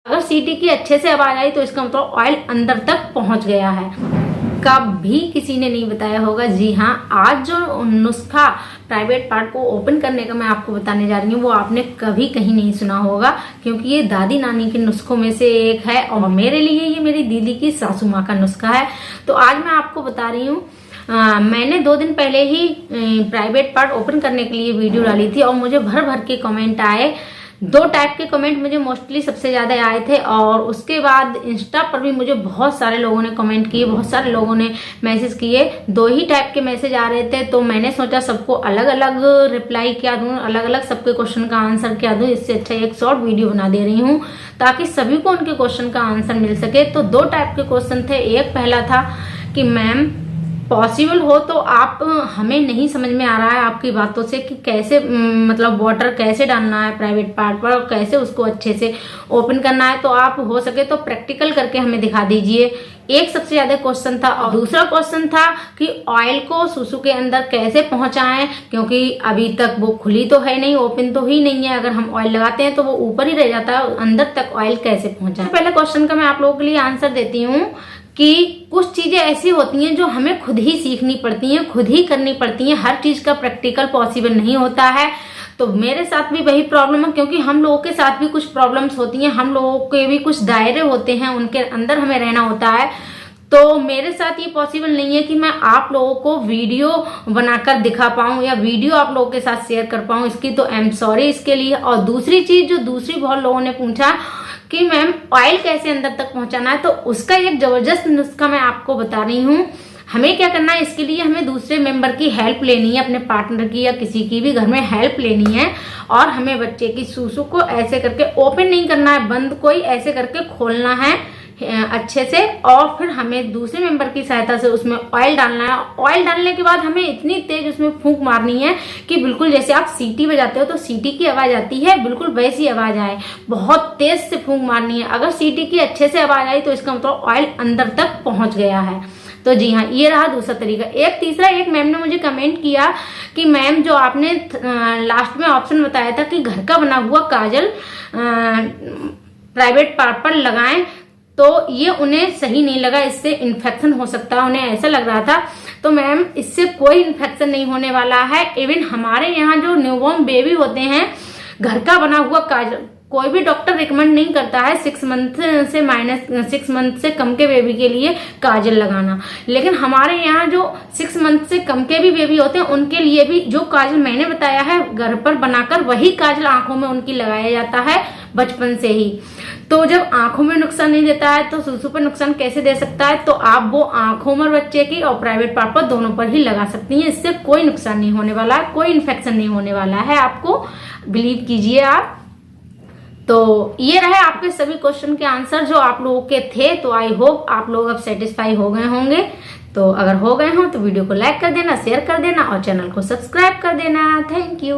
अगर सीटी की अच्छे से आवाज आई तो इसका मतलब ऑयल अंदर तक पहुंच गया है। कभी किसी ने नहीं बताया होगा। जी हाँ, आज जो नुस्खा प्राइवेट पार्ट को ओपन करने का मैं आपको बताने जा रही हूँ वो आपने कभी कहीं नहीं सुना होगा, क्योंकि ये दादी नानी के नुस्खों में से एक है और मेरे लिए ये मेरी दीदी की सासू माँ का नुस्खा है। तो आज मैं आपको बता रही हूँ। मैंने 2 दिन पहले ही प्राइवेट पार्ट ओपन करने के लिए वीडियो डाली थी और मुझे भर भर के कमेंट आए। 2 टाइप के कमेंट मुझे मोस्टली सबसे ज्यादा आए थे और उसके बाद इंस्टा पर भी मुझे बहुत सारे लोगों ने कमेंट किए, बहुत सारे लोगों ने मैसेज किए। 2 ही टाइप के मैसेज आ रहे थे, तो मैंने सोचा सबको अलग अलग रिप्लाई क्या दूं, अलग अलग सबके क्वेश्चन का आंसर क्या दूं। इससे अच्छा एक शॉर्ट वीडियो बना दे रही हूँ ताकि सभी को उनके क्वेश्चन का आंसर मिल सके। तो 2 टाइप के क्वेश्चन थे। एक पहला था कि मैम पॉसिबल हो तो आप, हमें नहीं समझ में आ रहा है आपकी बातों से कि कैसे मतलब वाटर कैसे डालना है प्राइवेट पार्ट पर और कैसे उसको अच्छे से ओपन करना है, तो आप हो सके तो प्रैक्टिकल करके हमें दिखा दीजिए। एक सबसे ज्यादा क्वेश्चन था। और दूसरा क्वेश्चन था कि ऑयल को सुसु के अंदर कैसे पहुंचाएं, क्योंकि अभी तक वो खुली तो है नहीं, ओपन तो ही नहीं है। अगर हम ऑयल लगाते हैं तो वो ऊपर ही रह जाता है, अंदर तक ऑयल कैसे पहुंचाएं। पहले क्वेश्चन का मैं आप लोगों के लिए आंसर देती हूँ कि कुछ चीजें ऐसी होती हैं जो हमें खुद ही सीखनी पड़ती हैं, खुद ही करनी पड़ती हैं। हर चीज का प्रैक्टिकल पॉसिबल नहीं होता है। तो मेरे साथ भी वही प्रॉब्लम है, क्योंकि हम लोगों के साथ भी कुछ प्रॉब्लम्स होती हैं, हम लोगों के भी कुछ दायरे होते हैं, उनके अंदर हमें रहना होता है। तो मेरे साथ ये पॉसिबल नहीं है कि मैं आप लोगों को वीडियो बनाकर दिखा पाऊं या वीडियो आप लोगों के साथ शेयर कर पाऊं, इसकी तो आई एम सॉरी इसके लिए। और दूसरी चीज जो दूसरी बहुत लोगों ने पूछा कि मैम ऑयल कैसे अंदर तक पहुंचाना है, तो उसका एक जबरदस्त नुस्खा मैं आपको बता रही हूँ। हमें क्या करना है, इसके लिए हमें दूसरे मेंबर की हेल्प लेनी है, अपने पार्टनर की या किसी की भी घर में हेल्प लेनी है। और हमें बच्चे की सूसू को ऐसे करके ओपन नहीं करना है, बंद कोई ऐसे करके खोलना है अच्छे से, और फिर हमें दूसरे मेंबर की सहायता से उसमें ऑयल डालना है। ऑयल डालने के बाद हमें इतनी तेज उसमें फूंक मारनी है कि बिल्कुल जैसे आप सीटी बजाते हो तो सीटी की आवाज आती है, बिल्कुल वैसी आवाज आए। बहुत तेज से फूंक मारनी है। अगर सीटी की अच्छे से आवाज आई तो इसका मतलब ऑयल अंदर तक पहुंच गया है। तो जी हाँ, ये रहा दूसरा तरीका। एक तीसरा, एक मैम ने मुझे कमेंट किया कि मैम जो आपने लास्ट में ऑप्शन बताया था कि घर का बना हुआ काजल प्राइवेट पार्ट पर लगाएं, तो ये उन्हें सही नहीं लगा, इससे इन्फेक्शन हो सकता है, उन्हें ऐसा लग रहा था। तो मैम इससे कोई इन्फेक्शन नहीं होने वाला है। इवन हमारे यहाँ जो न्यूबॉर्न बेबी होते हैं, घर का बना हुआ काजल कोई भी डॉक्टर रिकमेंड नहीं करता है 6 मंथ से कम के बेबी के लिए काजल लगाना। लेकिन हमारे यहाँ जो 6 मंथ से कम के भी बेबी होते हैं उनके लिए भी जो काजल मैंने बताया है घर पर बनाकर, वही काजल आंखों में उनकी लगाया जाता है बचपन से ही। तो जब आंखों में नुकसान नहीं देता है तो सूसू पर नुकसान कैसे दे सकता है। तो आप वो आंखों में बच्चे की और प्राइवेट पार्ट पर दोनों पर ही लगा सकती हैं। इससे कोई नुकसान नहीं होने वाला है, कोई इन्फेक्शन नहीं होने वाला है, आपको बिलीव कीजिए आप। तो ये रहे आपके सभी क्वेश्चन के आंसर जो आप लोगों के थे। तो आई होप आप लोग अब सेटिस्फाई हो गए होंगे। तो अगर हो गए हो तो वीडियो को लाइक कर देना, शेयर कर देना और चैनल को सब्सक्राइब कर देना। Thank you.